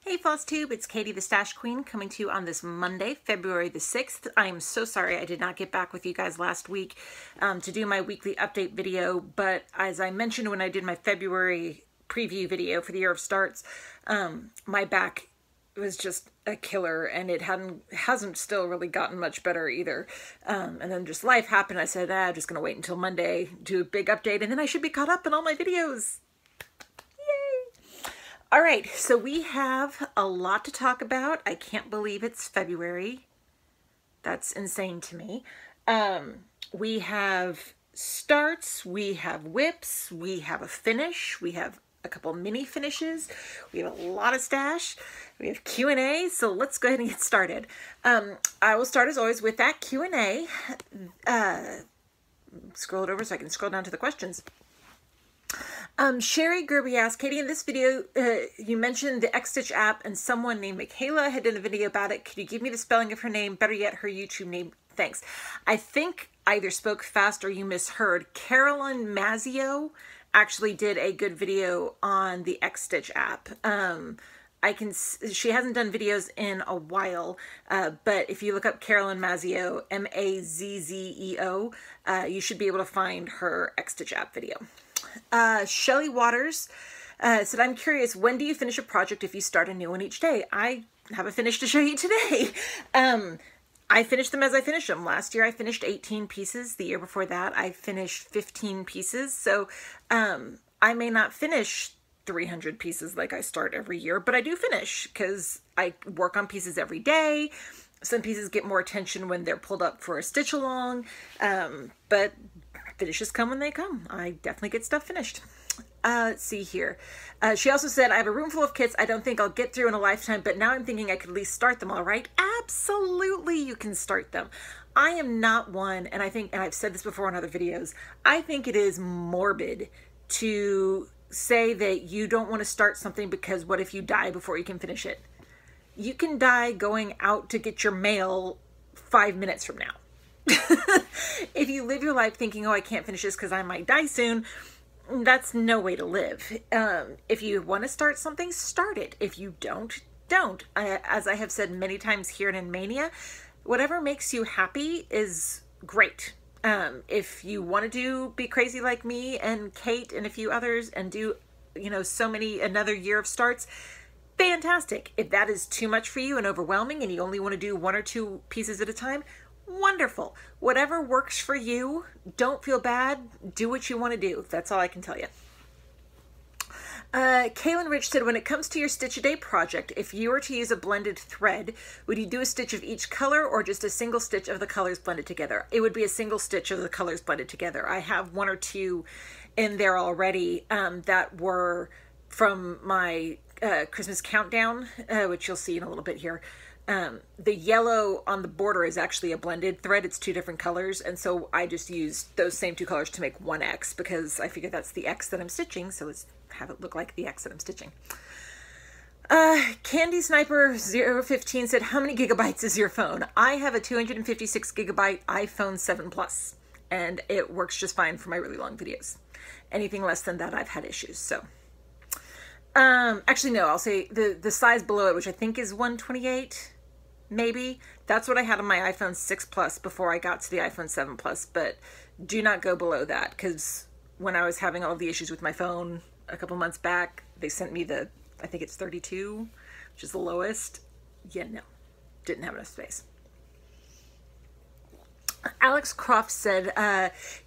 Hey FlossTube, it's Katie the Stash Queen coming to you on this Monday, February the 6th. I am so sorry I did not get back with you guys last week to do my weekly update video, but as I mentioned when I did my February preview video for the Year of Starts, my back was just a killer and it hasn't still really gotten much better either. And then just life happened. I said, I'm just going to wait until Monday, do a big update, and then I should be caught up in all my videos. All right, so we have a lot to talk about. I can't believe it's February. That's insane to me. We have starts, we have whips, we have a finish, we have a couple mini finishes, we have a lot of stash, we have Q&A, so let's go ahead and get started. I will start as always with that Q&A. Scroll it over so I can scroll down to the questions. Sherry Gerby asked, Katie, in this video, you mentioned the Xstitch app and someone named Michaela had done a video about it. Could you give me the spelling of her name? Better yet, her YouTube name. Thanks. I think I either spoke fast or you misheard. Carolyn Mazzio actually did a good video on the Xstitch app. She hasn't done videos in a while, but if you look up Carolyn Mazzio, M-A-Z-Z-E-O, you should be able to find her Xstitch app video. Shelly Waters said, I'm curious, when do you finish a project if you start a new one each day? I have a finish to show you today. I finish them as I finish them. Last year I finished 18 pieces. The year before that I finished 15 pieces. So I may not finish 300 pieces like I start every year, but I do finish because I work on pieces every day. Some pieces get more attention when they're pulled up for a stitch along, but finishes come when they come. I definitely get stuff finished. Let's see here. She also said, I have a room full of kits I don't think I'll get through in a lifetime, but now I'm thinking I could at least start them, all right? Absolutely, you can start them. I am not one, and I think, and I've said this before in other videos, I think it is morbid to say that you don't want to start something because what if you die before you can finish it? You can die going out to get your mail 5 minutes from now. If you live your life thinking, oh, I can't finish this because I might die soon, that's no way to live. If you want to start something, start it. If you don't. As I have said many times here in Mania, whatever makes you happy is great. If you want to be crazy like me and Kate and a few others and do, another year of starts, fantastic. If that is too much for you and overwhelming and you only want to do 1 or 2 pieces at a time, wonderful. Whatever works for you, don't feel bad. Do what you want to do. That's all I can tell you. Kaylin Rich said, when it comes to your Stitch a Day project, if you were to use a blended thread, would you do a stitch of each color or just a single stitch of the colors blended together? It would be a single stitch of the colors blended together. I have 1 or 2 in there already that were from my Christmas countdown, which you'll see in a little bit here. The yellow on the border is actually a blended thread. It's 2 different colors. And so I just used those same 2 colors to make 1 X because I figured that's the X that I'm stitching. So let's have it look like the X that I'm stitching. Candy Sniper 015 said, how many gigabytes is your phone? I have a 256 gigabyte iPhone 7 Plus and it works just fine for my really long videos. Anything less than that, I've had issues. So, actually, no, I'll say the size below it, which I think is 128. Maybe. That's what I had on my iPhone 6 Plus before I got to the iPhone 7 Plus, but do not go below that because when I was having all the issues with my phone a couple months back, they sent me I think it's 32, which is the lowest. Yeah, no, didn't have enough space. Alex Croft said,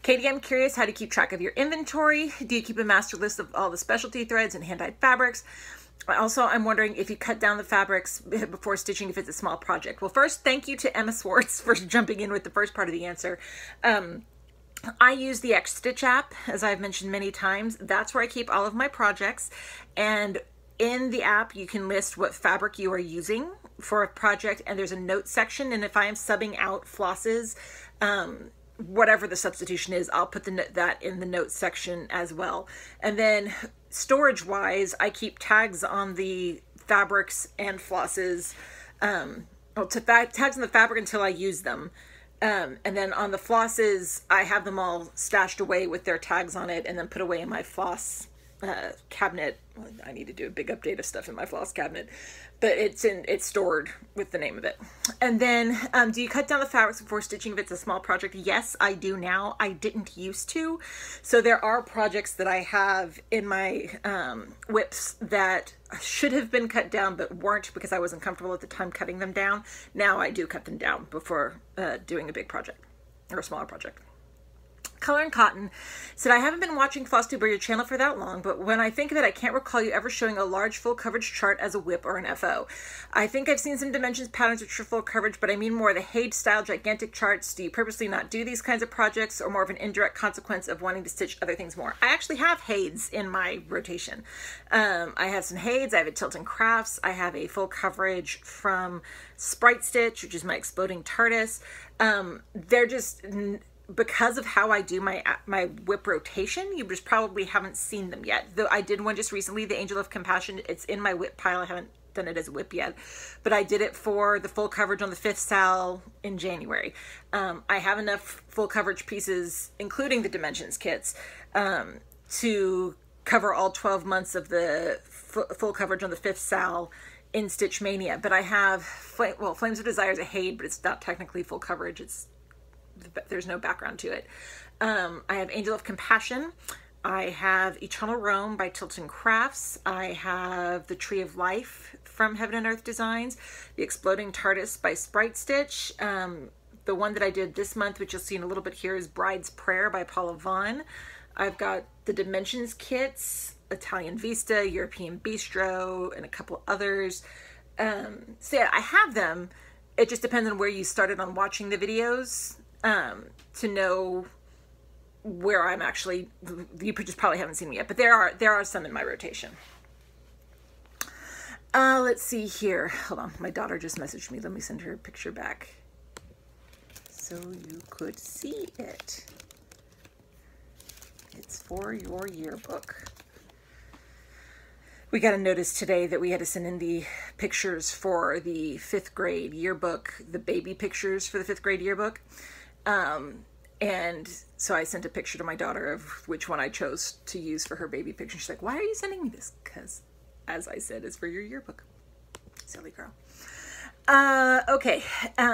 Katie, I'm curious how to keep track of your inventory. Do you keep a master list of all the specialty threads and hand-dyed fabrics? Also, I'm wondering if you cut down the fabrics before stitching if it's a small project. Well, first, thank you to Emma Swartz for jumping in with the first part of the answer. I use the Xstitch app, as I've mentioned many times. That's where I keep all of my projects. And in the app, you can list what fabric you are using for a project, and there's a note section. And if I am subbing out flosses, whatever the substitution is, I'll put that in the notes section as well. And then storage wise, I keep tags on the fabrics and flosses, tags on the fabric until I use them. And then on the flosses, I have them all stashed away with their tags on it and then put away in my floss cabinet. Well, I need to do a big update of stuff in my floss cabinet, but it's stored with the name of it. And then, do you cut down the fabrics before stitching if it's a small project? Yes, I do now. I didn't used to. So there are projects that I have in my whips that should have been cut down but weren't because I wasn't comfortable at the time cutting them down. Now I do cut them down before doing a big project or a smaller project. Color and Cotton said, I haven't been watching FlossTube or your channel for that long, but when I think of it, I can't recall you ever showing a large full coverage chart as a whip or an FO. I think I've seen some dimensions patterns with true full coverage, but I mean more the Haid style gigantic charts. Do you purposely not do these kinds of projects or more of an indirect consequence of wanting to stitch other things more? I actually have Haids in my rotation. I have some Haids. I have a Tilton Crafts. I have a full coverage from Sprite Stitch, which is my exploding TARDIS. They're just... because of how I do my whip rotation, you just probably haven't seen them yet. Though I did one just recently, the Angel of Compassion. It's in my whip pile. I haven't done it as a whip yet, but I did it for the full coverage on the 5th sal in January. I have enough full coverage pieces, including the Dimensions kits, to cover all 12 months of the full coverage on the 5th sal in Stitch Mania. But I have, Flames of Desire is a Haid, but it's not technically full coverage. There's no background to it. I have Angel of Compassion. I have Eternal Rome by Tilton Crafts. I have The Tree of Life from Heaven and Earth Designs. The Exploding TARDIS by Sprite Stitch. The one that I did this month, which you'll see in a little bit here, is Bride's Prayer by Paula Vaughn. I've got the Dimensions kits, Italian Vista, European Bistro, and a couple others. So yeah, I have them. It just depends on where you started on watching the videos. To know where I'm actually, you just probably haven't seen me yet, but there are some in my rotation. Let's see here. Hold on, my daughter just messaged me. Let me send her a picture back so you could see it. It's for your yearbook. We got a notice today that we had to send in the pictures for the 5th grade yearbook, the baby pictures for the 5th grade yearbook. And so I sent a picture to my daughter of which one I chose to use for her baby picture. She's like, why are you sending me this? Because, as I said, it's for your yearbook. Silly girl. Okay.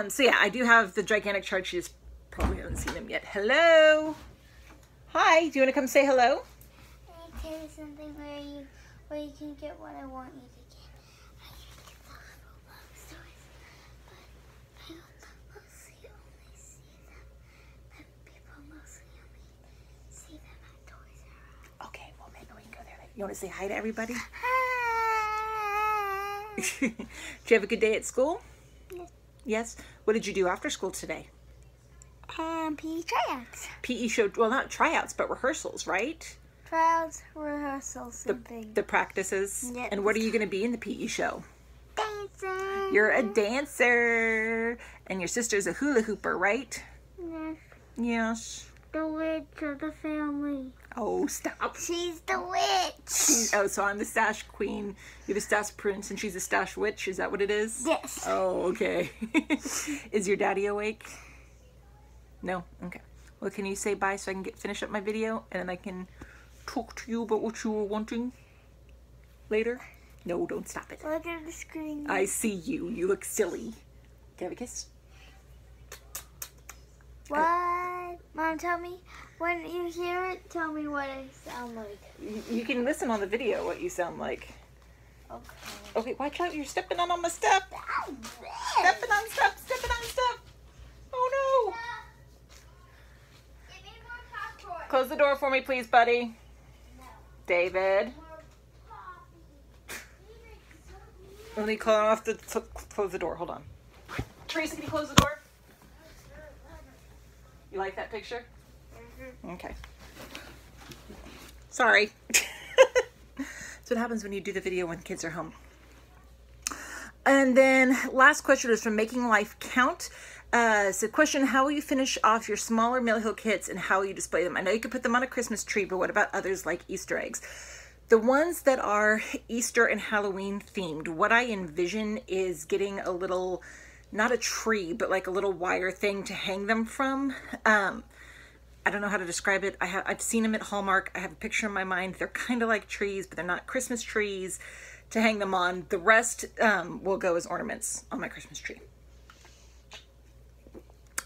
So yeah, I do have the gigantic chart. She just probably hasn't seen them yet. Hello. Hi. Do you want to come say hello? Can I tell you something where you can get what I want you to get? You want to say hi to everybody? Hi. Did you have a good day at school? Yes. Yes? What did you do after school today? PE tryouts. PE show, well, not tryouts, but rehearsals, right? Tryouts, rehearsals, something. The practices. Yes. And what are you going to be in the PE show? Dancer. You're a dancer. And your sister's a hula hooper, right? Yes. Yes. The witch of the family. Oh, stop. She's the witch. Oh, so I'm the stash queen, you're the stash prince, and she's the stash witch? Is that what it is? Yes. Oh, okay. Is your daddy awake? No? Okay. Well, can you say bye so I can finish up my video, and then I can talk to you about what you were wanting later? No, don't stop it. Look at the screen. I see you. You look silly. Do you have a kiss? What? Mom, tell me, when you hear it, tell me what I sound like. You can listen on the video what you sound like. Okay. Okay, watch out. You're stepping on my stuff. Stepping on stuff. Stepping on stuff. Oh, no. Give me more popcorn. Close the door for me, please, buddy. No. David. More coffee. Let me close the door. Hold on. Teresa, can you close the door? You like that picture? Mm-hmm. Okay. Sorry. That's what happens when you do the video when kids are home. And then last question is from Making Life Count. So question, how will you finish off your smaller Mill Hill kits and how will you display them? I know you could put them on a Christmas tree, but what about others like Easter eggs? The ones that are Easter and Halloween themed, what I envision is getting a little, not a tree, but like a little wire thing to hang them from. I don't know how to describe it. I've seen them at Hallmark. I have a picture in my mind. They're kind of like trees, but they're not Christmas trees to hang them on. The rest will go as ornaments on my Christmas tree.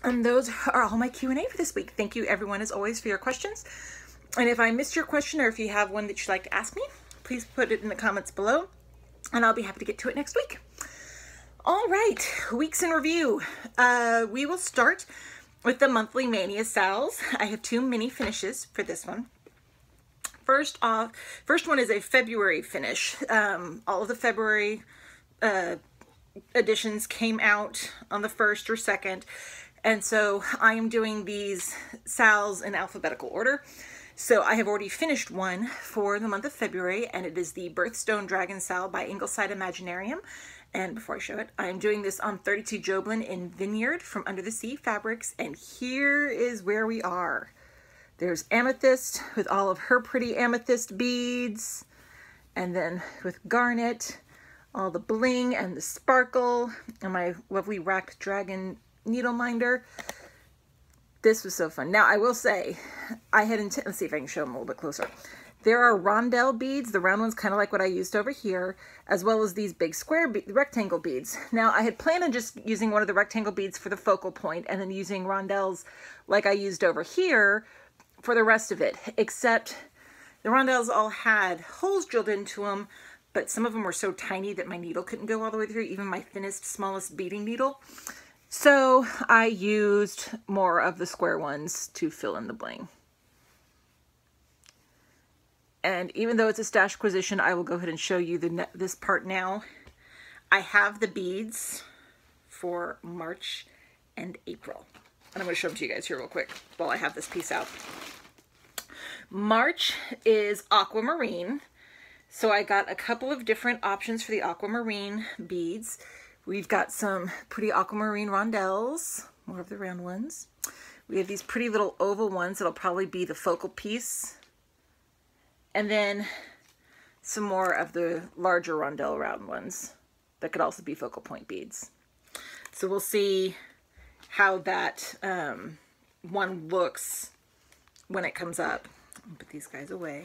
And those are all my Q&A for this week. Thank you everyone as always for your questions. And if I missed your question or if you have one that you'd like to ask me, please put it in the comments below and I'll be happy to get to it next week. All right, weeks in review. We will start with the monthly Mania Sals. I have 2 mini finishes for this one. First one is a February finish. All of the February editions came out on the 1st or 2nd. And so I am doing these Sals in alphabetical order. So I have already finished one for the month of February, and it is the Birthstone Dragon Sal by Ingleside Imaginarium. And before I show it, I'm doing this on 32 Joblin in Vineyard from Under the Sea Fabrics. And here is where we are. There's Amethyst with all of her pretty amethyst beads. And then with Garnet, all the bling and the sparkle. And my lovely Racked Dragon needle minder. This was so fun. Now I will say, let's see if I can show them a little bit closer. There are rondelle beads, the round ones kind of like what I used over here, as well as these big square rectangle beads. Now I had planned on just using one of the rectangle beads for the focal point and then using rondelles like I used over here for the rest of it, except the rondelles all had holes drilled into them, but some of them were so tiny that my needle couldn't go all the way through, even my thinnest, smallest beading needle. So I used more of the square ones to fill in the bling. And even though it's a stash acquisition, I will go ahead and show you this part now. I have the beads for March and April. And I'm going to show them to you guys here real quick while I have this piece out. March is aquamarine. So I got a couple of different options for the aquamarine beads. We've got some pretty aquamarine rondelles, more of the round ones. We have these pretty little oval ones that'll probably be the focal piece. And then some more of the larger rondelle round ones that could also be focal point beads. So we'll see how that one looks when it comes up. I'll put these guys away.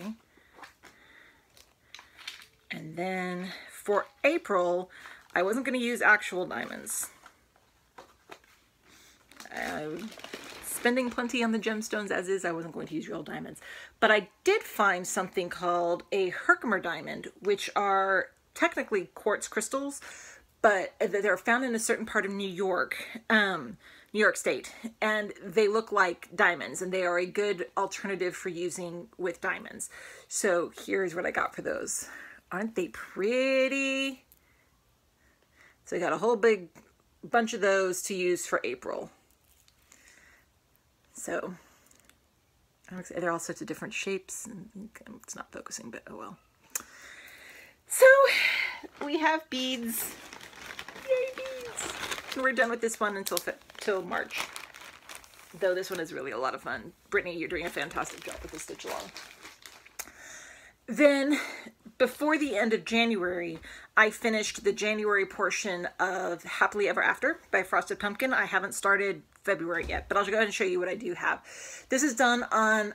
And then for April, I wasn't going to use actual diamonds. Spending plenty on the gemstones as is, I wasn't going to use real diamonds. But I did find something called a Herkimer diamond, which are technically quartz crystals, but they're found in a certain part of New York State, and they look like diamonds, and they are a good alternative for using with diamonds. So here's what I got for those. Aren't they pretty? So I got a whole big bunch of those to use for April. So they're all sorts of different shapes, and it's not focusing, but oh well. So we have beads. Yay, beads! And we're done with this one until March. Though this one is really a lot of fun. Brittany, you're doing a fantastic job with the stitch along. Then before the end of January, I finished the January portion of Happily Ever After by Frosted Pumpkin. I haven't started February yet, but I'll go ahead and show you what I do have. This is done on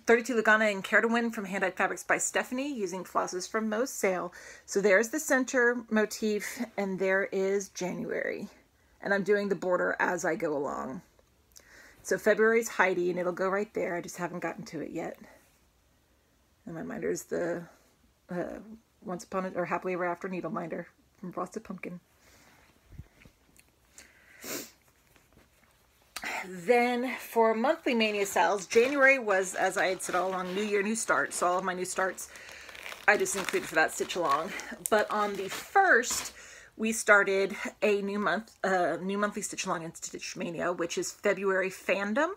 32 Lugana and Care to Win from Hand Dyed Fabrics by Stephanie using flosses from Mo's Sale. So there's the center motif, and there is January. And I'm doing the border as I go along. So February's Heidi, and it'll go right there. I just haven't gotten to it yet. And my minder is the Happily Ever After needle minder from Frosted Pumpkin. Then for monthly Mania Sals, January was, as I had said all along, New Year, New Start. So all of my new starts I just included for that stitch along. But on the 1st, we started a new monthly stitch along in Stitch Mania, which is February Fandom.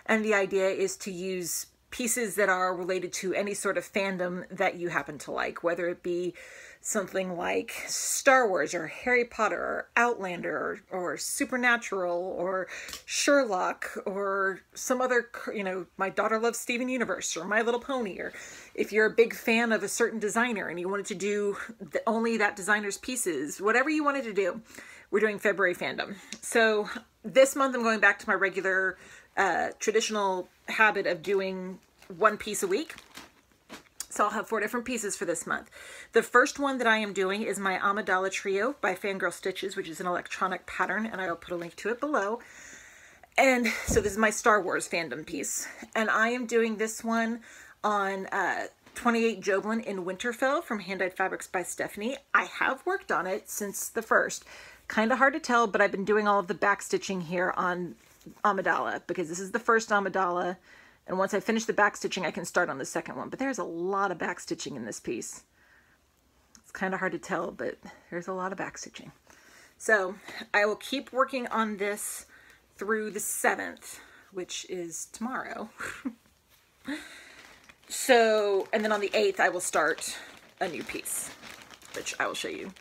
And the idea is to use pieces that are related to any sort of fandom that you happen to like, whether it be something like Star Wars or Harry Potter or Outlander or Supernatural or Sherlock or some other, my daughter loves Steven Universe or My Little Pony, or if you're a big fan of a certain designer and you wanted to do only that designer's pieces, whatever you wanted to do, we're doing February Fandom. So this month I'm going back to my regular traditional habit of doing one piece a week. So I'll have 4 different pieces for this month. The first one that I am doing is my Amidala Trio by Fangirl Stitches, which is an electronic pattern, and I will put a link to it below. And so this is my Star Wars fandom piece. And I am doing this one on 28 Joblin in Winterfell from Hand Dyed Fabrics by Stephanie. I have worked on it since the first. Kind of hard to tell, but I've been doing all of the back stitching here on Amidala because this is the first Amidala. And once I finish the back stitching, I can start on the second one. But there's a lot of back stitching in this piece. It's kind of hard to tell, but there's a lot of back stitching. So I will keep working on this through the 7th, which is tomorrow. So, and then on the 8th, I will start a new piece, which I will show you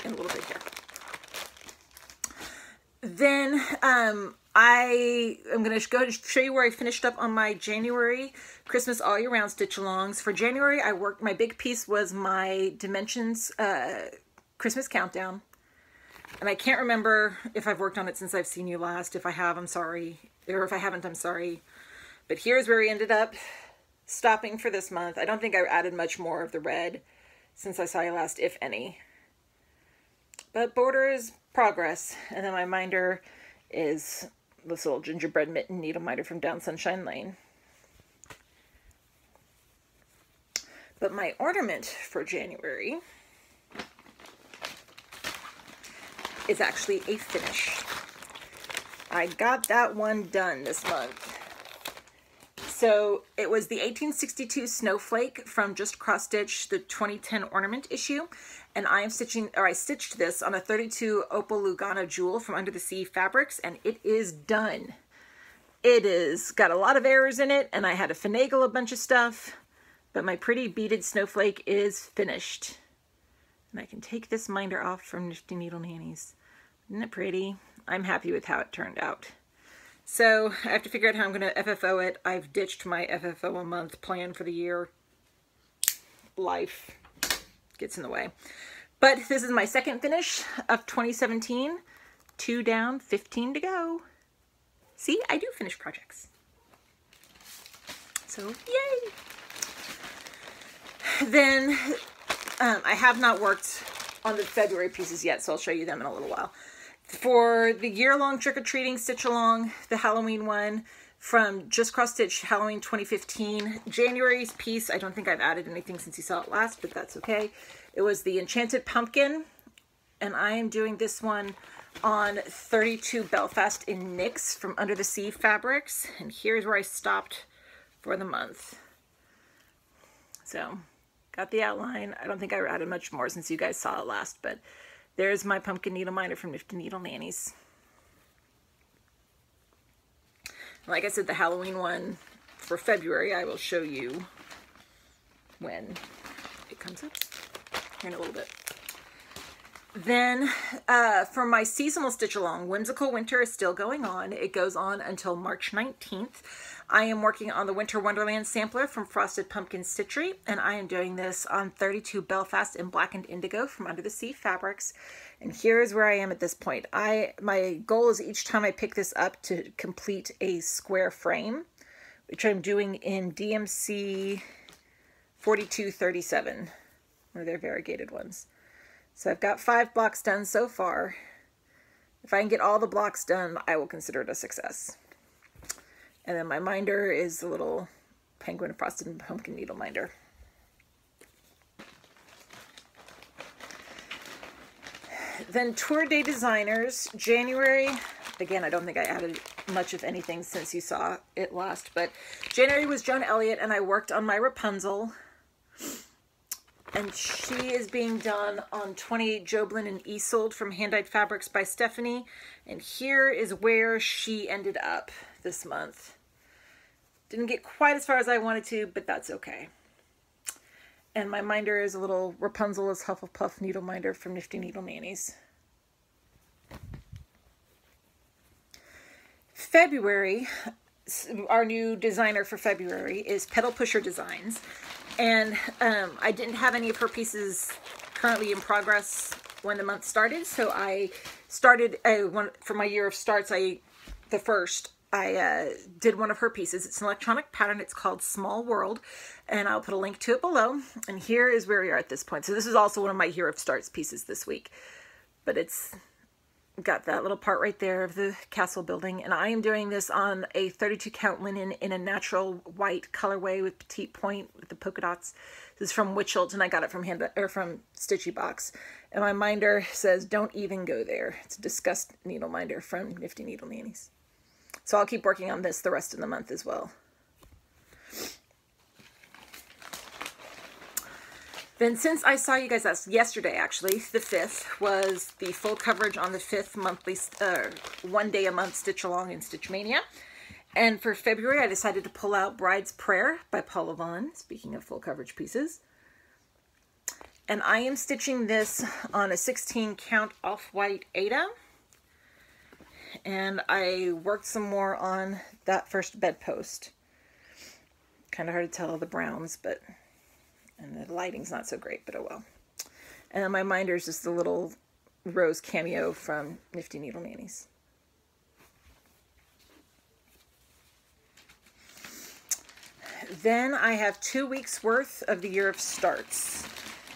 in a little bit here. Then I am going to go ahead and show you where I finished up on my January Christmas All Year Round stitch alongs. For January, I worked, my big piece was my Dimensions Christmas Countdown. And I can't remember if I've worked on it since I've seen you last. If I have, I'm sorry. Or if I haven't, I'm sorry. But here's where we ended up stopping for this month. I don't think I added much more of the red since I saw you last, if any. But border is progress. And then my minder is this little gingerbread mitten needle minder from Down Sunshine Lane. But my ornament for January is actually a finish. I got that one done this month. So it was the 1862 Snowflake from Just Cross Stitch, the 2010 ornament issue. And I stitched this on a 32 Opal Lugana jewel from Under the Sea Fabrics, and it is done. It is got a lot of errors in it, and I had to finagle a bunch of stuff, but my pretty beaded snowflake is finished. And I can take this minder off from Nifty Needle Nannies. Isn't it pretty? I'm happy with how it turned out. So I have to figure out how I'm going to FFO it. I've ditched my FFO a month plan for the year. Life gets in the way. But this is my second finish of 2017. 2 down, 15 to go. See, I do finish projects. So, yay! Then I have not worked on the February pieces yet, so I'll show you them in a little while. For the year-long trick-or-treating stitch-along, the Halloween one from Just Cross Stitch Halloween 2015. January's piece, I don't think I've added anything since you saw it last, but that's okay. It was the Enchanted Pumpkin, and I am doing this one on 32 Belfast in NYX from Under the Sea Fabrics, and here's where I stopped for the month. So, got the outline. I don't think I added much more since you guys saw it last, but there's my pumpkin needle minder from Nifty Needle Nannies. Like I said, the Halloween one for February, I will show you when it comes up here in a little bit. Then for my seasonal stitch along, Whimsical Winter is still going on. It goes on until March 19th. I am working on the Winter Wonderland sampler from Frosted Pumpkin Stitchery, and I am doing this on 32 Belfast in Black and Indigo from Under the Sea Fabrics. And here's where I am at this point. My goal is each time I pick this up to complete a square frame, which I'm doing in DMC 4237, one of their variegated ones. So I've got 5 blocks done so far. If I can get all the blocks done, I will consider it a success. And then my minder is the little Penguin Frosted Pumpkin Needle Minder. Then Tour Day Designers, January. Again, I don't think I added much of anything since you saw it last, but January was Joan Elliott, and I worked on my Rapunzel. And she is being done on 28 Joblin and Isolde from Hand Dyed Fabrics by Stephanie. And here is where she ended up this month. Didn't get quite as far as I wanted to, but that's okay. And my minder is a little Rapunzel is Hufflepuff needle minder from Nifty Needle Nannies. February, our new designer for February is Pedal Pusher Designs. And I didn't have any of her pieces currently in progress when the month started, so I started for my year of starts. The first I did one of her pieces. It's an electronic pattern. It's called Small World, and I'll put a link to it below. And here is where we are at this point. So this is also one of my Year of Starts pieces this week, but it's got that little part right there of the castle building. And I am doing this on a 32 count linen in a natural white colorway with petite point with the polka dots. This is from Witchelt, and I got it from from Stitchy Box. And my minder says, "Don't even go there." It's a Disgust needle minder from Nifty Needle Nannies. So I'll keep working on this the rest of the month as well. Then since I saw you guys last yesterday, actually, the 5th was the full coverage on the 5th monthly, 1 day a month Stitch Along in Stitch Mania. And for February, I decided to pull out Bride's Prayer by Paula Vaughn, speaking of full coverage pieces. And I am stitching this on a 16 count off-white Aida. And I worked some more on that first bedpost. Kind of hard to tell the browns, but... and the lighting's not so great, but oh well. And then my minder is just a little rose cameo from Nifty Needle Nannies. Then I have 2 weeks worth of the Year of Starts,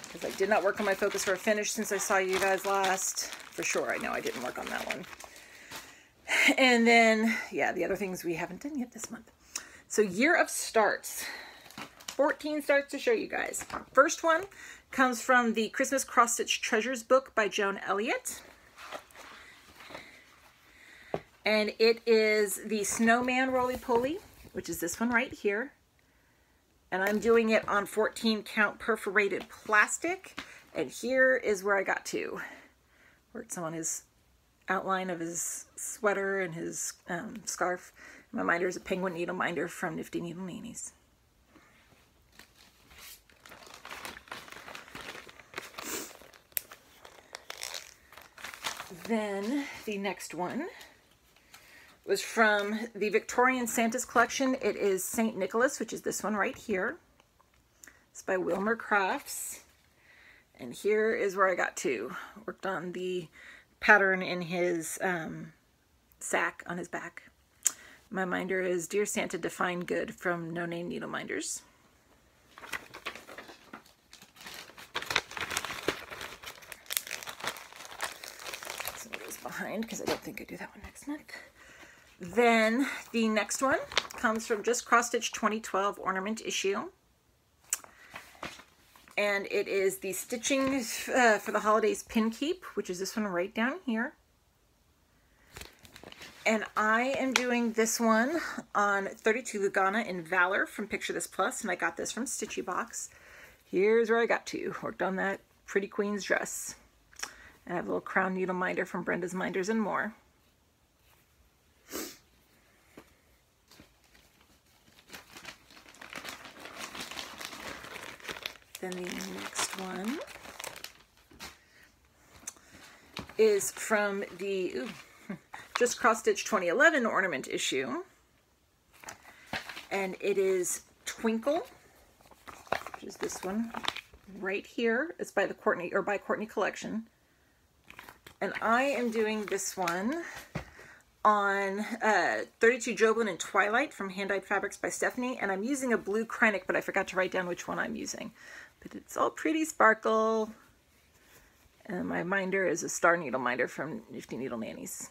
because I did not work on my Focus for a Finish since I saw you guys last. For sure, I know I didn't work on that one. And then, yeah, the other things we haven't done yet this month. So Year of Starts. 14 starts to show you guys. First one comes from the Christmas Cross Stitch Treasures book by Joan Elliott. And it is the Snowman Roly-Poly, which is this one right here. And I'm doing it on 14 count perforated plastic. And here is where I got to. Worked some on his outline of his sweater and his scarf. My minder is a penguin needle minder from Nifty Needle Nannies. Then the next one was from the Victorian Santa's collection. It is St. Nicholas, which is this one right here. It's by Wilmer Crafts. And here is where I got to. Worked on the pattern in his sack on his back. My minder is Dear Santa Define Good from No Name Needle Minders. Behind, because I don't think I do that one next month. Then the next one comes from Just Cross Stitch 2012 ornament issue, and it is the Stitching for the Holidays Pin Keep, which is this one right down here. And I am doing this one on 32 Lugana in Valor from Picture This Plus, and I got this from Stitchy Box. Here's where I got to. Worked on that Pretty Queen's dress. I have a little crown needle minder from Brenda's Minders and More. Then the next one is from the Just Cross Stitch 2011 ornament issue. And it is Twinkle, which is this one right here. It's by the Courtney Collection. And I am doing this one on 32 Joblin and Twilight from Hand Dyed Fabrics by Stephanie. And I'm using a blue Kreinik, but I forgot to write down which one I'm using. But it's all pretty sparkle. And my minder is a Star Needle minder from Nifty Needle Nannies.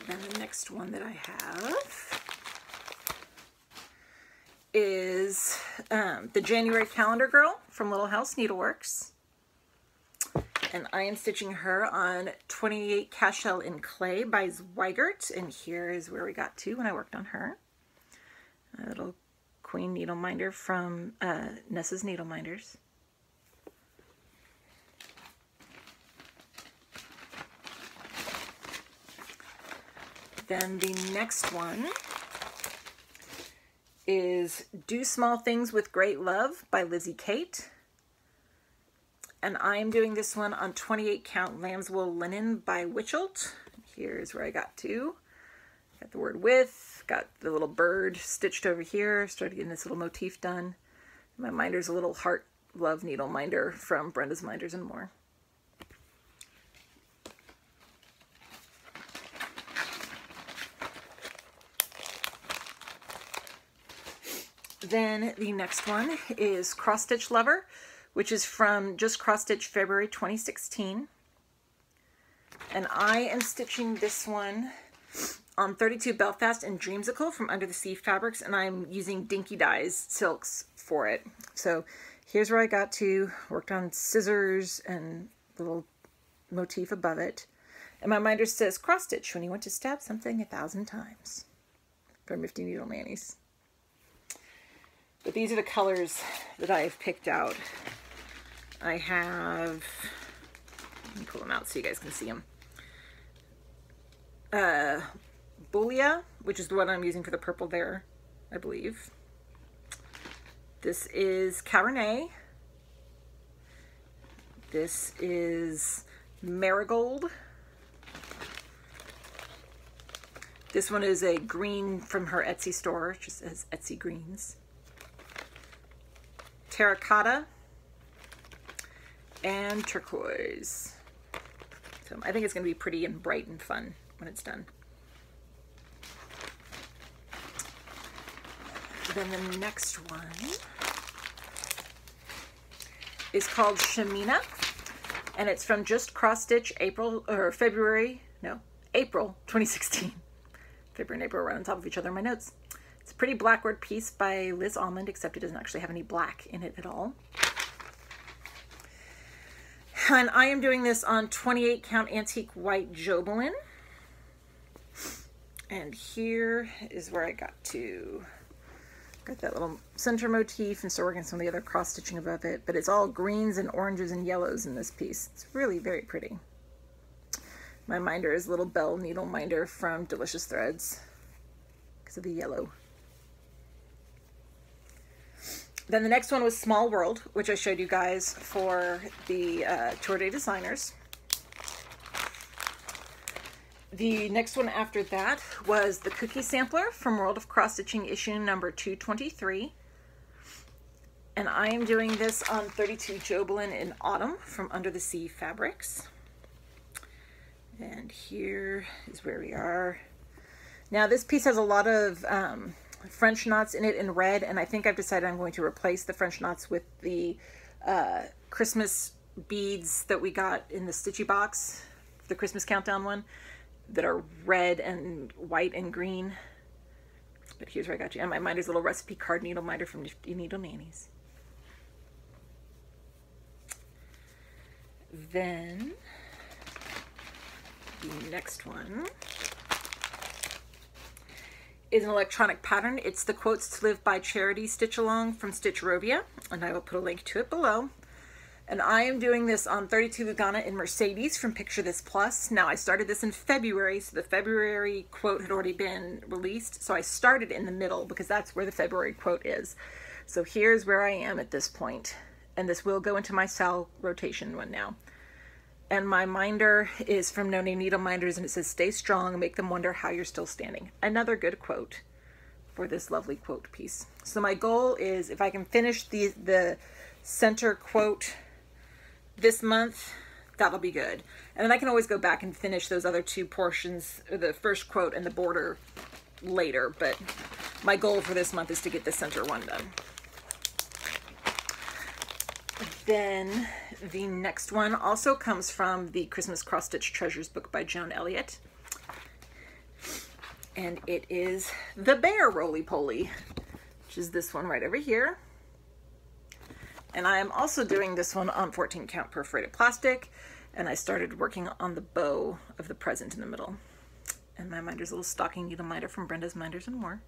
Then the next one that I have is the January Calendar Girl from Little House Needleworks. And I am stitching her on 28 Cashel in Clay by Zweigert. And here is where we got to when I worked on her. A little Queen needle minder from Nessa's Needle Minders. Then the next one is Do Small Things with Great Love by Lizzie Kate. And I am doing this one on 28 count lambswool linen by Witchelt. Here's where I got to. Got the word with, got the little bird stitched over here, started getting this little motif done. My minder's a little heart Love Needle Minder from Brenda's Minders and More. Then the next one is Cross Stitch Lover, which is from Just Cross Stitch February 2016. And I am stitching this one on 32 Belfast and Dreamsicle from Under the Sea Fabrics, and I'm using Dinky Dyes silks for it. So here's where I got to, worked on scissors and little motif above it. And my minder says cross stitch when you want to stab something 1,000 times from Nifty Needle Nannies. But these are the colors that I've picked out. I have, let me pull them out so you guys can see them. Bulia, which is the one I'm using for the purple there, I believe. This is Cabernet. This is Marigold. This one is a green from her Etsy store, it just says Etsy Greens. Terracotta and turquoise. So I think it's going to be pretty and bright and fun when it's done. Then the next one is called Shamina, and it's from Just Cross Stitch April 2016. February and April are right on top of each other in my notes. It's a pretty blackboard piece by Liz Almond, except it doesn't actually have any black in it at all. And I am doing this on 28 count antique white Jobelin. And here is where I got to. Got that little center motif and still working some of the other cross stitching above it, but it's all greens and oranges and yellows in this piece. It's really very pretty. My minder is Little Bell Needle Minder from Delicious Threads because of the yellow. Then the next one was Small World, which I showed you guys for the Tour de Designers. The next one after that was the Cookie Sampler from World of Cross Stitching issue number 223. And I am doing this on 32 Jobelin in Autumn from Under the Sea Fabrics. And here is where we are. Now this piece has a lot of French knots in it in red, and I think I've decided I'm going to replace the French knots with the Christmas beads that we got in the Stitchy box, the Christmas Countdown one, that are red and white and green. But here's where I got you. And my minder's little recipe card needle minder from Nifty Needle Nannies. Then the next one is an electronic pattern. It's the Quotes to Live by Charity Stitch Along from Stitcherovia, and I will put a link to it below. And I am doing this on 32 Lugana in Mercedes from Picture This Plus. Now I started this in February, so the February quote had already been released, so I started in the middle because that's where the February quote is. So here's where I am at this point, and this will go into my Sal rotation one now. And my minder is from No Name Needle Minders, and it says, "Stay strong, make them wonder how you're still standing." Another good quote for this lovely quote piece. So my goal is, if I can finish the center quote this month, that'll be good. And then I can always go back and finish those other two portions, the first quote and the border, later. But my goal for this month is to get the center one done. Then the next one also comes from the Christmas Cross Stitch Treasures book by Joan Elliott. And it is the Bear Roly Poly, which is this one right over here. And I am also doing this one on 14 count perforated plastic. And I started working on the bow of the present in the middle. And my minder's a little stocking needle minder from Brenda's Minders and More.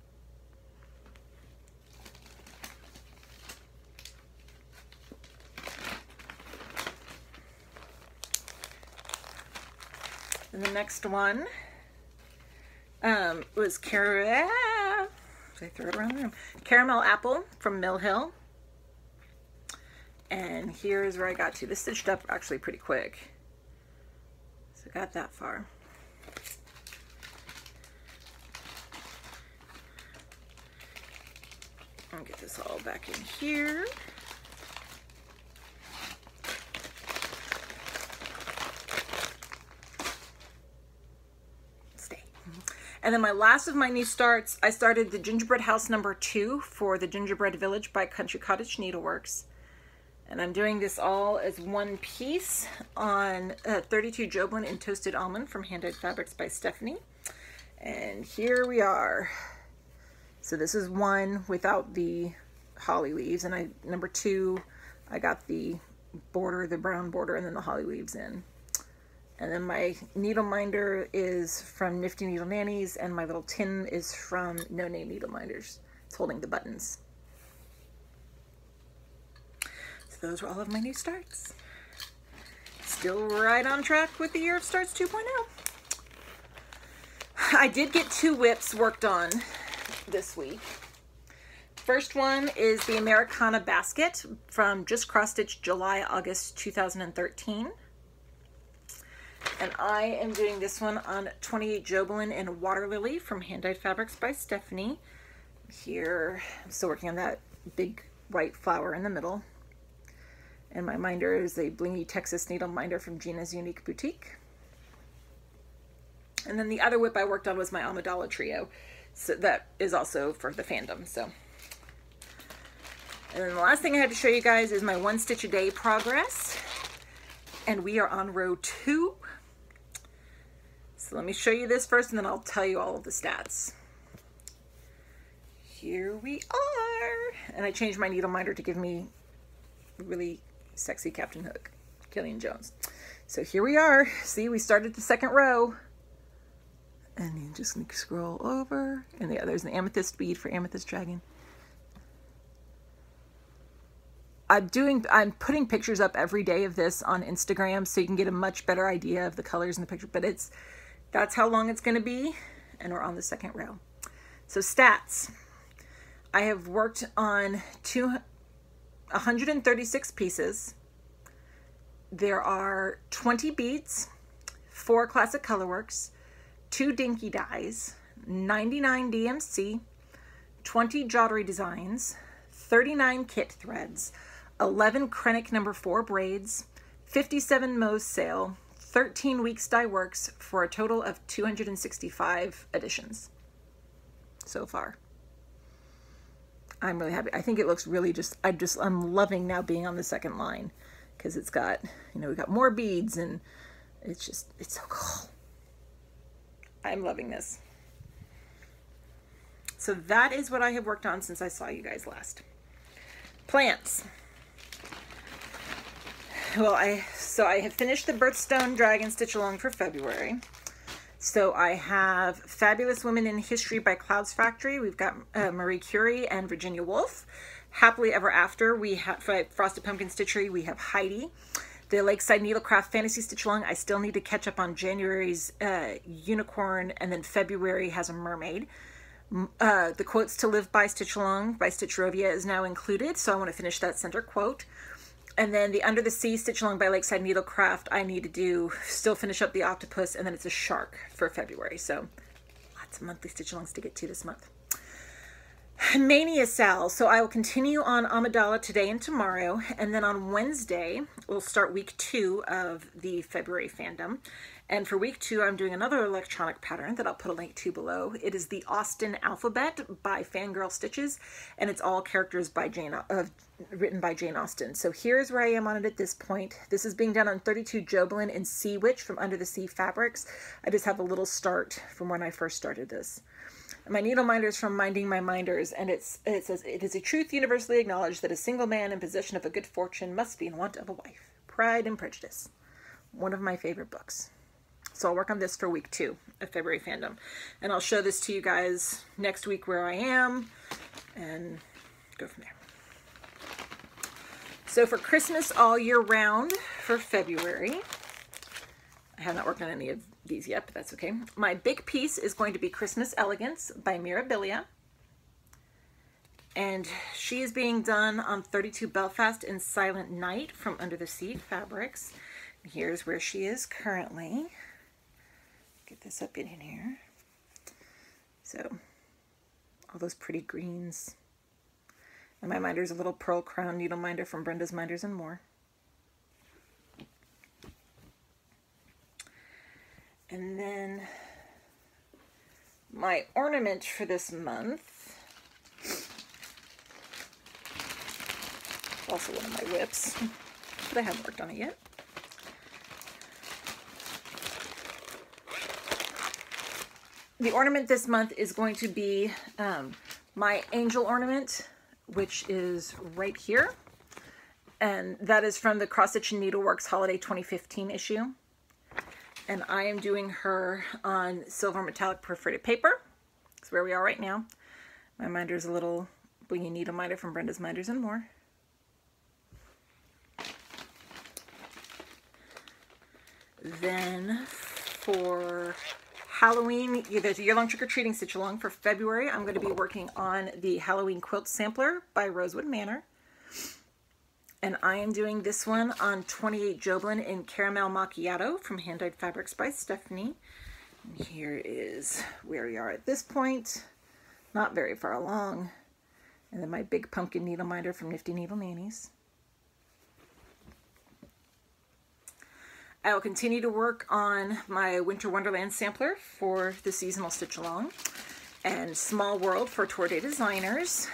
And the next one was Caramel Apple from Mill Hill. And here's where I got to. This stitched up actually pretty quick. So I got that far. I'll get this all back in here. And then my last of my new starts, I started the Gingerbread House number 2 for the Gingerbread Village by Country Cottage Needleworks. And I'm doing this all as one piece on 32 Jobelan in Toasted Almond from Hand Dyed Fabrics by Stephanie. And here we are. So this is one without the holly leaves, and number 2, I got the border, the brown border, and then the holly leaves in. And then my needle minder is from Nifty Needle Nannies, and my little tin is from No Name Needle Minders. It's holding the buttons. So those are all of my new starts. Still right on track with the Year of Starts 2.0. I did get 2 whips worked on this week. First one is the Americana Basket from Just Cross Stitch July-August 2013. And I am doing this one on 28 Jobelan in Water Lily from Hand Dyed Fabrics by Stephanie. Here, I'm still working on that big white flower in the middle. And my minder is a Blingy Texas Needle Minder from Gina's Unique Boutique. And then the other whip I worked on was my Amidala Trio. So that is also for the fandom. So, and then the last thing I had to show you guys is my 1 stitch a day progress. And we are on row 2. So let me show you this first, and then I'll tell you all of the stats. Here we are. And I changed my needle minder to give me really sexy Captain Hook, Killian Jones. So here we are. See, we started the 2nd row. And you just scroll over. And there's an amethyst bead for Amethyst Dragon. I'm putting pictures up every day of this on Instagram so you can get a much better idea of the colors in the picture. But that's how long it's going to be. And we're on the 2nd row. So stats. I have worked on 136 pieces. There are 20 beads, 4 classic colorworks, 2 dinky dyes, 99 DMC, 20 Joddery designs, 39 kit threads, 11 Krennic number 4 braids, 57 Mohs sale, 13 Weeks Dye Works, for a total of 265 additions so far. I'm really happy. I think it looks really I'm loving now being on the 2nd line, because it's got, we've got more beads, and it's so cool. I'm loving this. So that is what I have worked on since I saw you guys last. Plants. Well, I have finished the Birthstone Dragon Stitch Along for February. So I have Fabulous Women in History by Clouds Factory. We've got Marie Curie and Virginia Woolf. Happily Ever After, we have Frosted Pumpkin Stitchery, we have Heidi. The Lakeside Needlecraft Fantasy Stitch Along, I still need to catch up on January's Unicorn, and then February has a Mermaid. The Quotes to Live By Stitch Along by Stitcherovia is now included, so I want to finish that center quote. And then the Under the Sea Stitch Along by Lakeside Needlecraft, I need to still finish up the Octopus, and then it's a Shark for February. So lots of monthly Stitch Alongs to get to this month. Mania Sal. So I will continue on Amidala today and tomorrow, and then on Wednesday we'll start week 2 of the February fandom. And for week 2, I'm doing another electronic pattern that I'll put a link to below. It is the Austin Alphabet by Fangirl Stitches, and it's all characters by written by Jane Austen. So here's where I am on it at this point. This is being done on 32 Jobelan in Sea Witch from Under the Sea Fabrics. I just have a little start from when I first started this. My needle minder is from Minding My Minders, and it says, "It is a truth universally acknowledged that a single man in possession of a good fortune must be in want of a wife." Pride and Prejudice. One of my favorite books. So I'll work on this for week 2 of February fandom. And I'll show this to you guys next week where I am and go from there. So for Christmas all year round for February, I have not worked on any of these yet, but that's okay. My big piece is going to be Christmas Elegance by Mirabilia. And she is being done on 32 Belfast in Silent Night from Under the Sea Fabrics. And here's where she is currently. Get this up in here. So, all those pretty greens. And my minder is a little Pearl Crown needle minder from Brenda's Minders and More. And then my ornament for this month, also one of my whips, but I haven't worked on it yet. The ornament this month is going to be my angel ornament, which is right here. And that is from the Cross Stitch and Needleworks Holiday 2015 issue. And I am doing her on silver metallic perforated paper. That's where we are right now. My minder is a little blingy needle minder from Brenda's Minders and More. Then for Halloween, there's a year-long trick-or-treating stitch-along for February. I'm going to be working on the Halloween Quilt Sampler by Rosewood Manor. And I am doing this one on 28 Joblin in Caramel Macchiato from Hand Dyed Fabrics by Stephanie. And here is where we are at this point. Not very far along. And then my big pumpkin needle minder from Nifty Needle Nannies. I will continue to work on my Winter Wonderland sampler for the seasonal stitch along, and Small World for Tour Day Designers,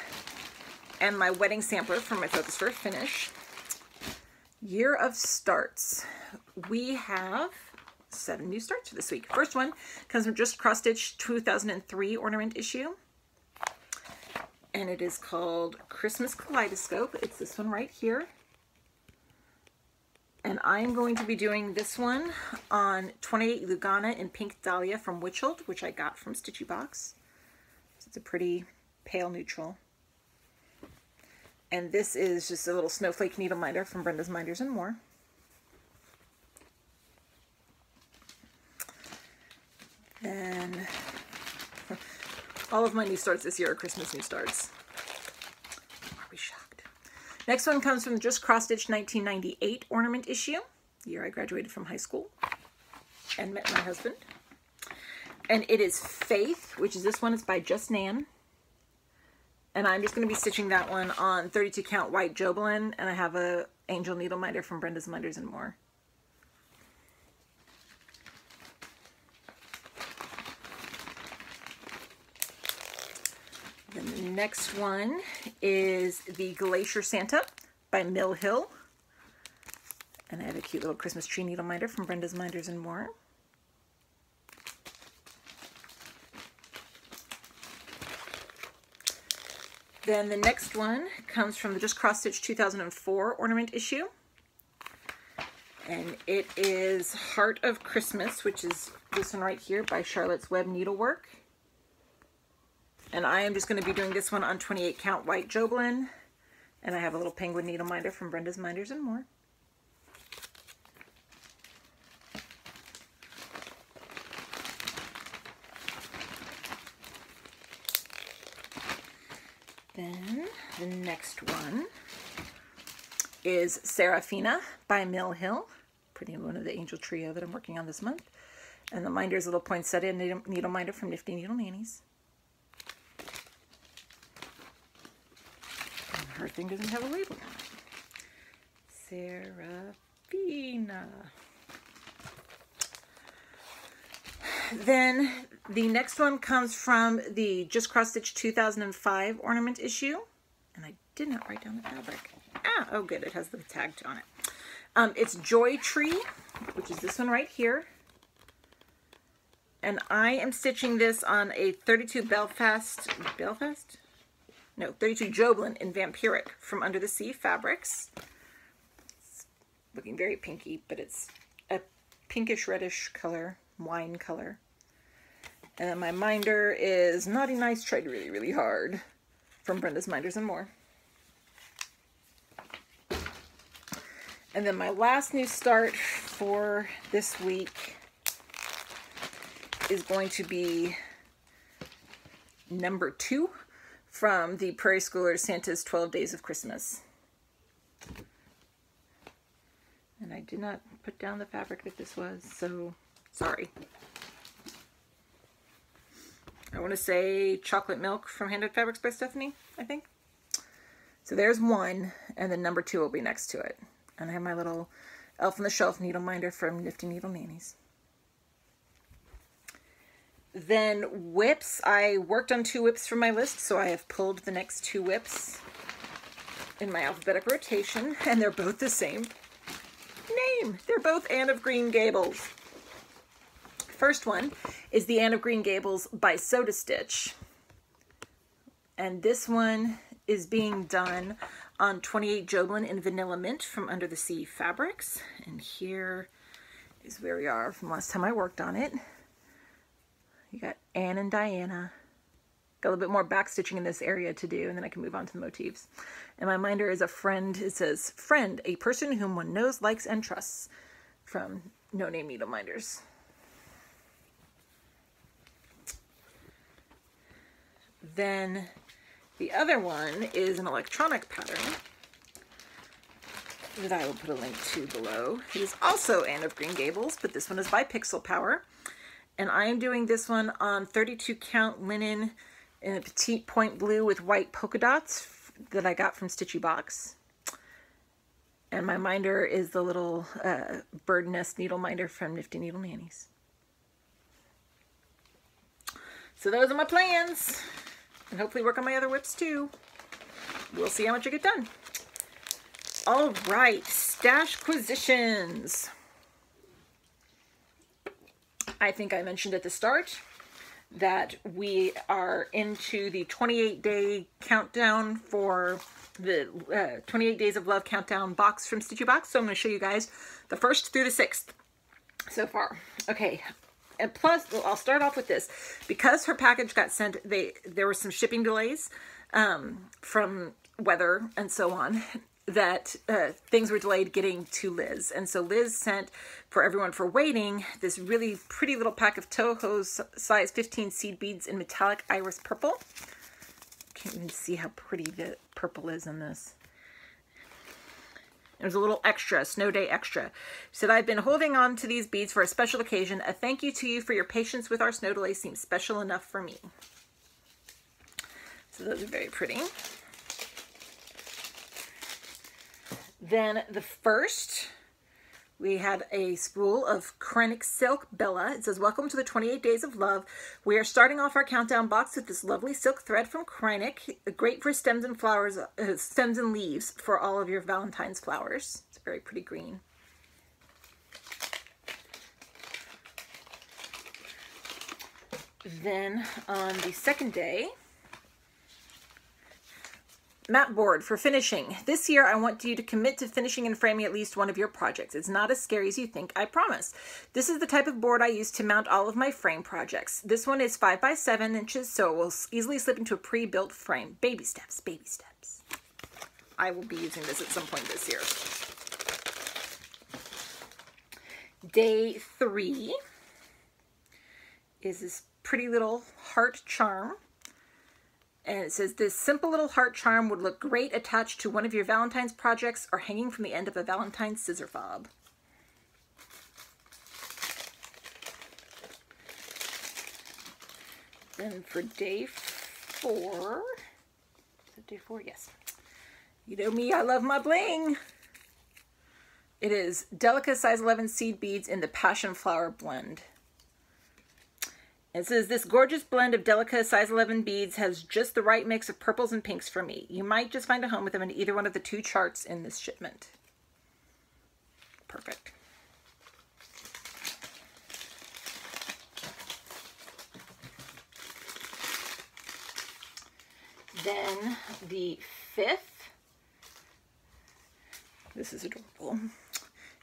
and my wedding sampler for my Focus for a Finish. Year of starts. We have 7 new starts for this week. First one comes from Just Cross Stitch 2003 ornament issue, and it is called Christmas Kaleidoscope. It's this one right here. And I'm going to be doing this one on 28 Lugana in Pink Dahlia from Witchold, which I got from Stitchy Box. So it's a pretty pale neutral. And this is just a little snowflake needle minder from Brenda's Minders and More. Then all of my new starts this year are Christmas new starts. Are we shocked? Next one comes from Just Cross Stitch 1998 ornament issue, the year I graduated from high school and met my husband. And it is Faith, which is this one. It's by Just Nan. And I'm just going to be stitching that one on 32 count white Joblin, and I have a angel needle minder from Brenda's Minders and More. Then the next one is the Glacier Santa by Mill Hill. And I have a cute little Christmas tree needle minder from Brenda's Minders and More. Then the next one comes from the Just Cross Stitch 2004 ornament issue. And it is Heart of Christmas, which is this one right here by Charlotte's Web Needlework. And I am just going to be doing this one on 28 count white Joblin. And I have a little penguin needle minder from Brenda's Minders and More. Then the next one is Serafina by Mill Hill. Pretty one of the angel trio that I'm working on this month. And the minder is a little poinsettia needle minder from Nifty Needle Nannies. And her thing doesn't have a label on it. Serafina. Then the next one comes from the Just Cross Stitch 2005 ornament issue. And I did not write down the fabric. Ah, oh good, it has the tag on it. It's Joy Tree, which is this one right here. And I am stitching this on a 32 32 Joblin in Vampiric from Under the Sea Fabrics. It's looking very pinky, but it's a pinkish reddish color, wine color. And then my minder is Naughty Nice Tried Really, Really Hard from Brenda's Minders and More. And then my last new start for this week is going to be number 2 from the Prairie Schoolers Santa's 12 Days of Christmas. And I did not put down the fabric that this was, so sorry. I want to say Chocolate Milk from Hand Dyed Fabrics by Stephanie, I think. So there's one, and then number 2 will be next to it. And I have my little Elf on the Shelf needle minder from Nifty Needle Nannies. Then whips, I worked on 2 whips from my list, so I have pulled the next 2 whips in my alphabetic rotation, and they're both the same name. They're both Anne of Green Gables. First one is the Anne of Green Gables by Soda Stitch. And this one is being done on 28 Joblin in Vanilla Mint from Under the Sea Fabrics. And here is where we are from last time I worked on it. You got Anne and Diana. Got a little bit more backstitching in this area to do, and then I can move on to the motifs. And my minder is a friend. It says, friend, a person whom one knows, likes, and trusts, from No Name Needle Minders. Then the other one is an electronic pattern that I will put a link to below. It is also Anne of Green Gables, but this one is by Pixel Power. And I am doing this one on 32 count linen in a petite point blue with white polka dots that I got from Stitchy Box. And my minder is the little bird nest needle minder from Nifty Needle Nannies. So those are my plans. And hopefully work on my other whips too. We'll see how much I get done. All right, Stashquisitions. I think I mentioned at the start that we are into the 28-day countdown for the 28 Days of Love countdown box from Stitchy Box. So I'm going to show you guys the 1st through the 6th so far. Okay, and plus, well, I'll start off with this. Because her package got sent, there were some shipping delays from weather and so on, that things were delayed getting to Liz. And so Liz sent, for everyone for waiting, this really pretty little pack of Toho's size 15 seed beads in metallic iris purple. Can't even see how pretty the purple is in this. It was a little extra, snow day extra. She said, I've been holding on to these beads for a special occasion. A thank you to you for your patience with our snow delay seems special enough for me. So those are very pretty. Then the first, we had a spool of Kreinik Silk Bella. It says, welcome to the 28 Days of Love. We are starting off our countdown box with this lovely silk thread from Kreinik. Great for stems and flowers, stems and leaves for all of your Valentine's flowers. It's a very pretty green. Then on the second day, mat board for finishing. This year, I want you to commit to finishing and framing at least one of your projects. It's not as scary as you think, I promise. This is the type of board I use to mount all of my frame projects. This one is 5 by 7 inches, so it will easily slip into a pre-built frame. Baby steps, baby steps. I will be using this at some point this year. Day 3 is this pretty little heart charm. And it says, this simple little heart charm would look great attached to one of your Valentine's projects or hanging from the end of a Valentine's scissor fob. Then for day 4, is it day 4? Yes. You know me, I love my bling. It is Delica size 11 seed beads in the Passion Flower blend. It says, this gorgeous blend of Delica size 11 beads has just the right mix of purples and pinks for me. You might just find a home with them in either one of the 2 charts in this shipment. Perfect. Then the 5th, this is adorable,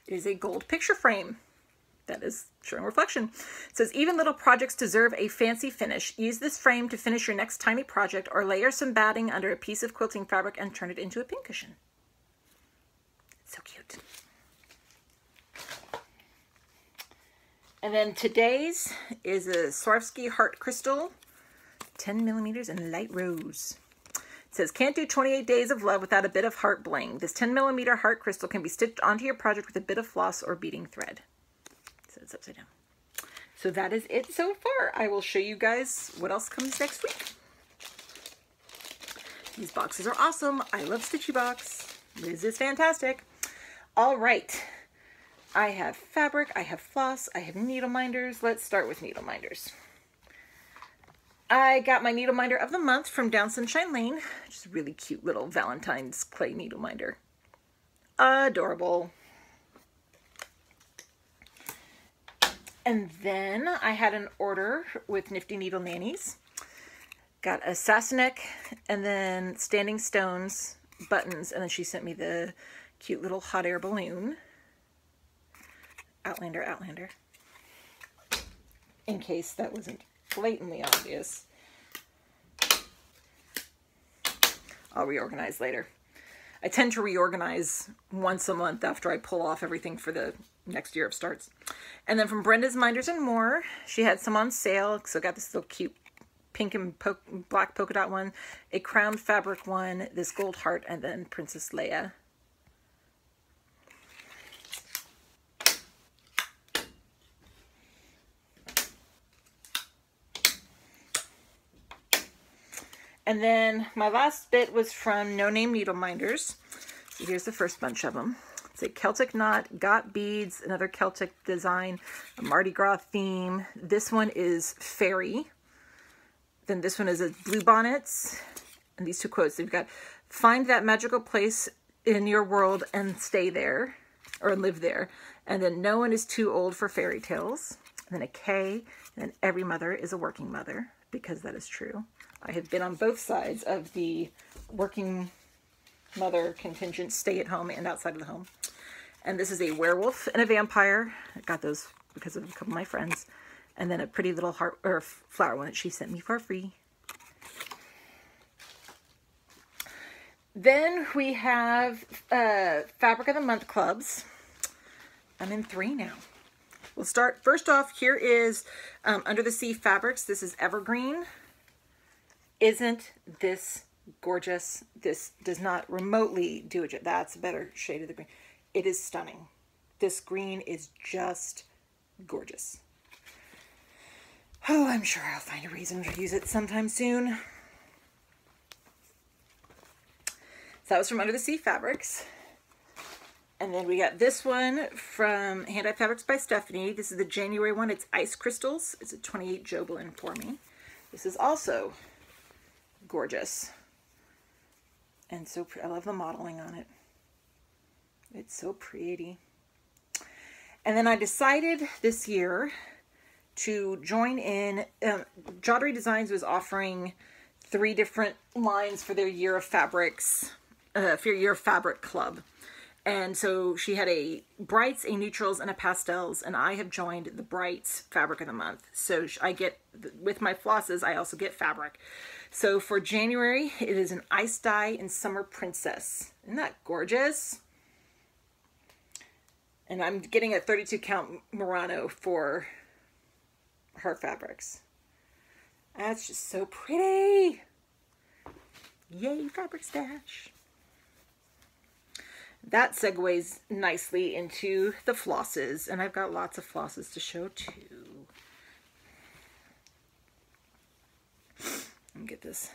is a gold picture frame. That is showing reflection. It says, even little projects deserve a fancy finish. Use this frame to finish your next tiny project or layer some batting under a piece of quilting fabric and turn it into a pincushion. So cute. And then today's is a Swarovski Heart Crystal, 10 millimeters in light rose. It says, can't do 28 Days of Love without a bit of heart bling. This 10 millimeter heart crystal can be stitched onto your project with a bit of floss or beading thread. So it's upside down. So that is it so far. I will show you guys what else comes next week. These boxes are awesome. I love Stitchy Box. Liz is fantastic. All right. I have fabric, I have floss, I have needle minders. Let's start with needle minders. I got my needle minder of the month from Down Sunshine Lane. Just a really cute little Valentine's clay needle minder. Adorable. And then I had an order with Nifty Needle Nannies. Got a Sassenach and then Standing Stones buttons, and then she sent me the cute little hot air balloon. Outlander. In case that wasn't blatantly obvious. I'll reorganize later. I tend to reorganize once a month after I pull off everything for the next year of starts. And then from Brenda's Minders and More, she had some on sale. So I got this little cute pink and black polka dot one, a crown fabric one, this gold heart, and then Princess Leia. And then my last bit was from No Name Needle Minders. So here's the first bunch of them. It's a Celtic knot, got beads, another Celtic design, a Mardi Gras theme. This one is fairy. Then this one is a blue bonnets. And these two quotes, they've got, find that magical place in your world and stay there, or live there. And then no one is too old for fairy tales. And then a K, and then every mother is a working mother, because that is true. I have been on both sides of the working mother contingent, stay at home and outside of the home. And this is a werewolf and a vampire. I got those because of a couple of my friends. And then a pretty little heart or flower one that she sent me for free. Then we have Fabric of the Month clubs. I'm in 3 now. We'll start first off. Here is Under the Sea Fabrics. This is Evergreen. Isn't this gorgeous? This does not remotely do it. That's a better shade of the green. It is stunning. This green is just gorgeous. Oh, I'm sure I'll find a reason to use it sometime soon. So that was from Under the Sea Fabrics. And then we got this one from Hand Dyed Fabrics by Stephanie. This is the January one. It's Ice Crystals. It's a 28 Jobelin for me. This is also gorgeous. And so I love the modeling on it. It's so pretty. And then I decided this year to join in. Joddery Designs was offering 3 different lines for their Year of Fabrics, for your Year of Fabric Club. And so she had a Brights, a Neutrals, and a Pastels, and I have joined the Brights Fabric of the Month. So I get, with my flosses, I also get fabric. So for January, it is an Ice Dye and Summer Princess. Isn't that gorgeous? And I'm getting a 32 count Murano for her fabrics. That's just so pretty. Yay, Fabric Stash. That segues nicely into the flosses, and I've got lots of flosses to show too. Let me get this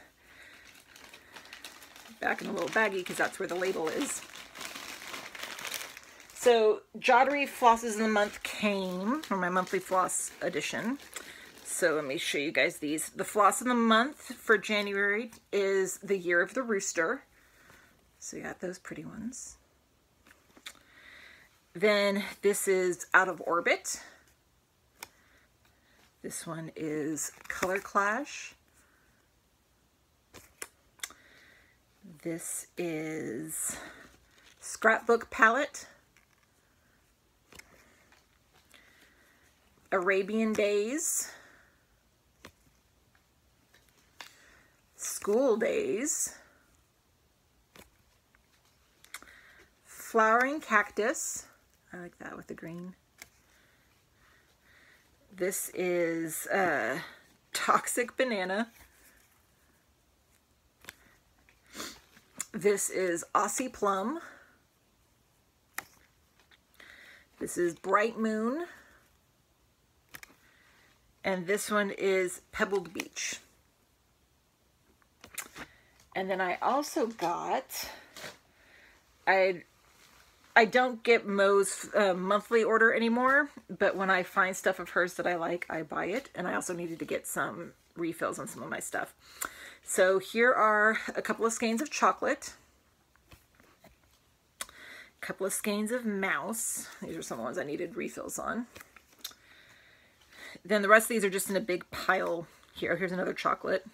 back in a little baggie because that's where the label is. So Joddery Flosses of the Month came from my monthly floss edition. So let me show you guys these. The floss of the month for January is the Year of the Rooster. So you got those pretty ones. Then this is Out of Orbit. This one is Color Clash. This is Scrapbook Palette. Arabian Days. School Days. Flowering Cactus. I like that with the green. This is Toxic Banana. This is Aussie Plum. This is Bright Moon. And this one is Pebbled Beach. And then I also got, I I don't get Mo's monthly order anymore, but when I find stuff of hers that I like, I buy it. And I also needed to get some refills on some of my stuff. So here are a couple of skeins of chocolate, a couple of skeins of mouse. These are some of the ones I needed refills on. Then the rest of these are just in a big pile here. Here's another chocolate.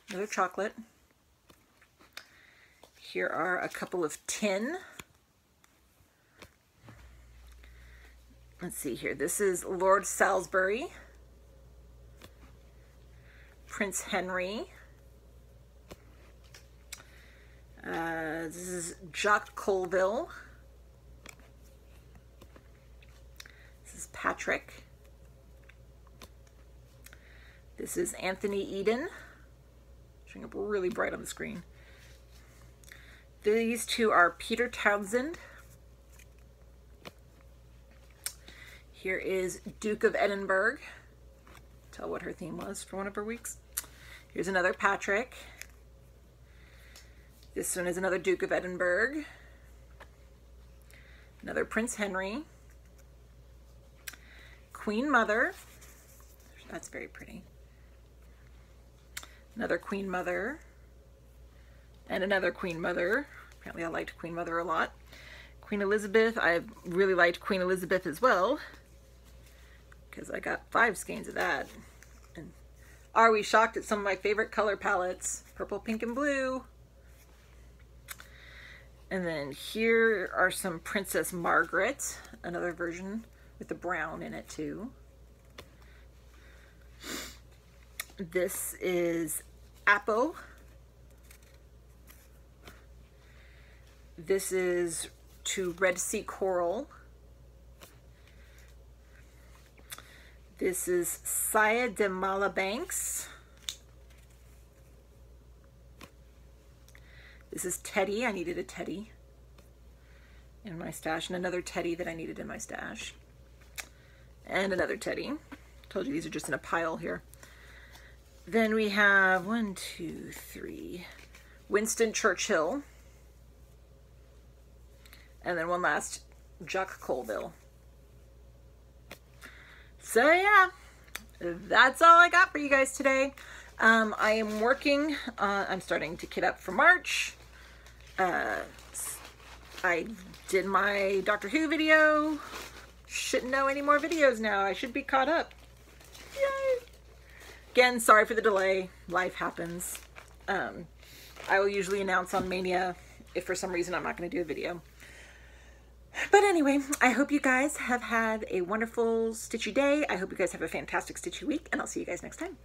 Another chocolate. Here are a couple of tin. Let's see here. This is Lord Salisbury, Prince Henry. This is Jacques Colville. This is Patrick. This is Anthony Eden. Showing up really bright on the screen. These two are Peter Townsend. Here is Duke of Edinburgh. Tell what her theme was for one of her weeks. Here's another Patrick. This one is another Duke of Edinburgh. Another Prince Henry. Queen Mother. That's very pretty. Another Queen Mother. And another Queen Mother. Apparently I liked Queen Mother a lot. Queen Elizabeth. I really liked Queen Elizabeth as well, because I got 5 skeins of that. And are we shocked at some of my favorite color palettes? Purple, pink, and blue. And then here are some Princess Margaret, another version with the brown in it too. This is Apo. This is to Red Sea Coral. This is Saya de Malabanks. This is Teddy. I needed a Teddy in my stash, and another Teddy that I needed in my stash. And another Teddy. Told you these are just in a pile here. Then we have 1, 2, 3. Winston Churchill. And then one last, Jacques Colville. So yeah, that's all I got for you guys today. I am working, I'm starting to kit up for March. I did my Doctor Who video. Shouldn't know any more videos now. I should be caught up. Yay! Again, sorry for the delay. Life happens. I will usually announce on Mania if for some reason I'm not going to do a video. But anyway, I hope you guys have had a wonderful stitchy day. I hope you guys have a fantastic stitchy week, and I'll see you guys next time.